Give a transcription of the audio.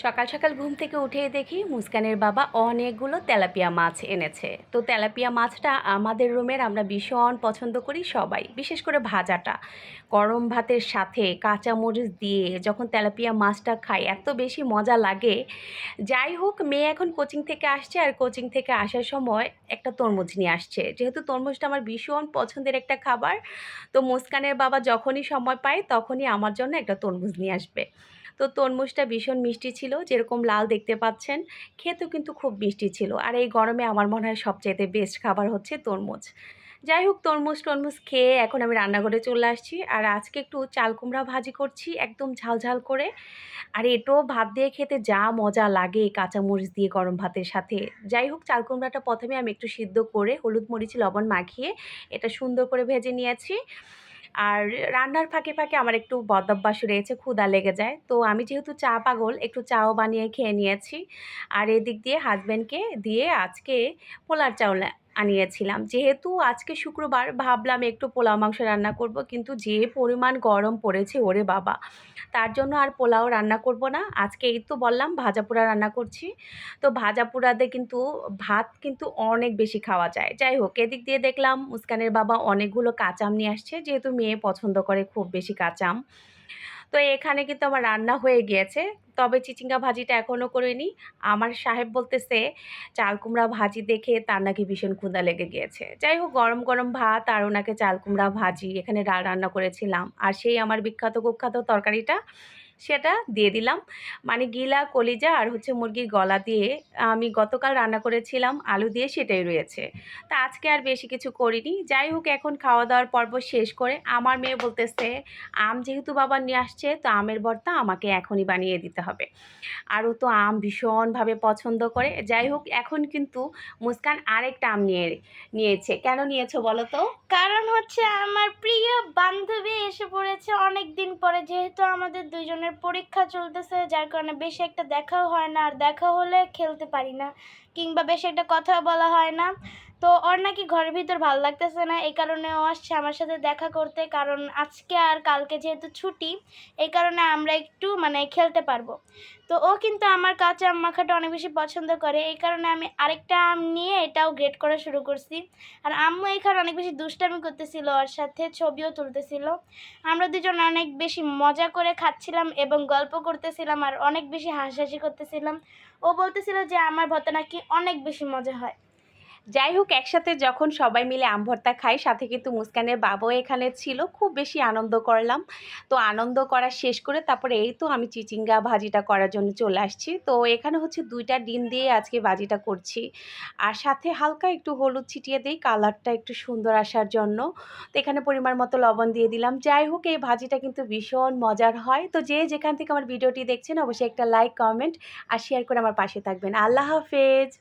সকাল সকাল ঘুম থেকে উঠেই দেখি মুস্কানের বাবা অনেকগুলো তেলাপিয়া মাছ এনেছে। তো তেলাপিয়া মাছটা আমাদের রুমের আমরা ভীষণ পছন্দ করি সবাই, বিশেষ করে ভাজাটা গরম ভাতের সাথে কাঁচামরিচ দিয়ে যখন তেলাপিয়া মাছটা খাই এত বেশি মজা লাগে। যাই হোক, মেয়ে এখন কোচিং থেকে আসছে আর কোচিং থেকে আসার সময় একটা তরমুজ নিয়ে আসছে, যেহেতু তরমুজটা আমার ভীষণ পছন্দের একটা খাবার। তো মুস্কানের বাবা যখনই সময় পায় তখনই আমার জন্য একটা তরমুজ নিয়ে আসবে। তো তরমুজটা ভীষণ মিষ্টি ছিল, যেরকম লাল দেখতে পাচ্ছেন, খেতেও কিন্তু খুব মিষ্টি ছিল। আর এই গরমে আমার মনে হয় সবচাইতে বেস্ট খাবার হচ্ছে তরমুজ। যাই হোক, তরমুজ টরমুজ খেয়ে এখন আমি রান্নাঘরে চলে আসছি। আর আজকে একটু চাল কুমড়া ভাজি করছি একদম ঝাল ঝাল করে। আর এটাও ভাত দিয়ে খেতে যা মজা লাগে কাঁচামরিচ দিয়ে গরম ভাতের সাথে। যাই হোক, চাল কুমড়াটা প্রথমে আমি একটু সিদ্ধ করে হলুদ মরিচ লবণ মাখিয়ে এটা সুন্দর করে ভেজে নিয়েছি। আর রান্নার ফাঁকে ফাঁকে আমার একটু বদঅভ্যাস রয়েছে, ক্ষুধা লেগে যায়। তো আমি যেহেতু চা পাগল, একটু চাও বানিয়ে খেয়ে নিয়েছি। আর এদিক দিয়ে হাসব্যান্ডকে দিয়ে আজকে পোলার চাউল আনিয়েছিলাম। যেহেতু আজকে শুক্রবার, ভাবলাম একটু পোলাও মাংস রান্না করব, কিন্তু যে পরিমাণ গরম পড়েছে ওরে বাবা, তার জন্য আর পোলাও রান্না করব না। আজকে এই তো বললাম ভাজা পোড়া রান্না করছি। তো ভাজা পোড়াতে কিন্তু ভাত কিন্তু অনেক বেশি খাওয়া যায়। যাই হোক, এদিক দিয়ে দেখলাম মুস্কানের বাবা অনেকগুলো কাঁচা আম নিয়ে আসছে, যেহেতু মেয়ে পছন্দ করে খুব বেশি কাঁচা আম। তো এখানে কিন্তু আমার রান্না হয়ে গিয়েছে, তবে চিচিঙ্গা ভাজিটা এখনও করিনি। আমার সাহেব বলতেছে চাল কুমড়া ভাজি দেখে তার নাকি ভীষণ ক্ষুধা লেগে গিয়েছে। যাই হোক, গরম গরম ভাত আর ওনাকে চাল কুমড়া ভাজি, এখানে ডাল রান্না করেছিলাম, আর সেই আমার বিখ্যাত কুখ্যাত তরকারিটা সেটা দিয়ে দিলাম। মানে গিলা কলিজা আর হচ্ছে মুরগির গলা দিয়ে আমি গতকাল রান্না করেছিলাম আলু দিয়ে, সেটাই রয়েছে। তা আজকে আর বেশি কিছু করিনি। যাই হোক, এখন খাওয়া দাওয়ার পর্ব শেষ করে আমার মেয়ে বলতেছে আম যেহেতু বাবা নিয়ে আসছে, তো আমের ভর্তা আমাকে এখনই বানিয়ে দিতে হবে। আর ও তো আম ভীষণভাবে পছন্দ করে। যাই হোক, এখন কিন্তু মুস্কান আরেকটা আম নিয়েছে। কেন নিয়েছো বলো তো? কারণ হচ্ছে আমার প্রিয় বান্ধবী এসে পড়েছে অনেক দিন পরে, যেহেতু আমাদের দুইজনের পরীক্ষা চলতেছে, যার কারণে বেশি একটা দেখাও হয় না, আর দেখা হলে খেলতে পারি না কিংবা বেশি একটা কথা বলা হয় না। তো ওর নাকি ঘরের ভিতর ভালো লাগতেছে না, এই কারণে ও আসছে আমার সাথে দেখা করতে। কারণ আজকে আর কালকে যেহেতু ছুটি, এই কারণে আমরা একটু খেলতে পারবো। তো ও কিন্তু আমার কাঁচা আম মাখাটা অনেক বেশি পছন্দ করে, এই কারণে আমি আরেকটা আম নিয়ে এটাও গ্রেড করা শুরু করছি। আর আম্মু এখানে অনেক বেশি দুষ্টামি করতেছিল, ওর সাথে ছবিও তুলতেছিল। আমরা দুজন অনেক বেশি মজা করে খাচ্ছিলাম এবং গল্প করতেছিলাম, আর অনেক বেশি হাসাহাসি করতেছিলাম। ও বলতেছিল যে আমার ভর্তা নাকি অনেক বেশি মজা হয়। যাই হোক, একসাথে যখন সবাই মিলে আম ভর্তা খাই, সাথে কিন্তু মুস্কানের বাবাও এখানে ছিল, খুব বেশি আনন্দ করলাম। তো আনন্দ করা শেষ করে তারপরে এই তো আমি চিচিঙ্গা ভাজিটা করার জন্য চলে আসছি। তো এখানে হচ্ছে 2টা ডিম দিয়ে আজকে ভাজিটা করছি, আর সাথে হালকা একটু হলুদ ছিটিয়ে দিই কালারটা একটু সুন্দর আসার জন্য। তো এখানে পরিমাণ মতো লবণ দিয়ে দিলাম। যাই হোক, এই ভাজিটা কিন্তু ভীষণ মজার হয়। তো যে যেখান থেকে আমার ভিডিওটি দেখছেন অবশ্যই একটা লাইক, কমেন্ট আর শেয়ার করে আমার পাশে থাকবেন। আল্লাহ হাফেজ।